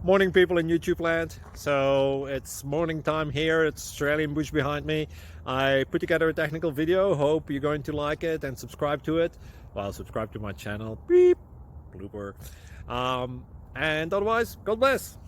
Morning, people in YouTube land. So it's morning time here. It's Australian bush behind me. I put together a technical video. Hope you're going to like it and subscribe to it. Well, subscribe to my channel. Beep. Blooper. And otherwise, God bless.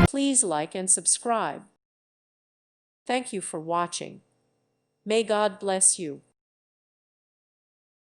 Please like and subscribe. Thank you for watching. May God bless you.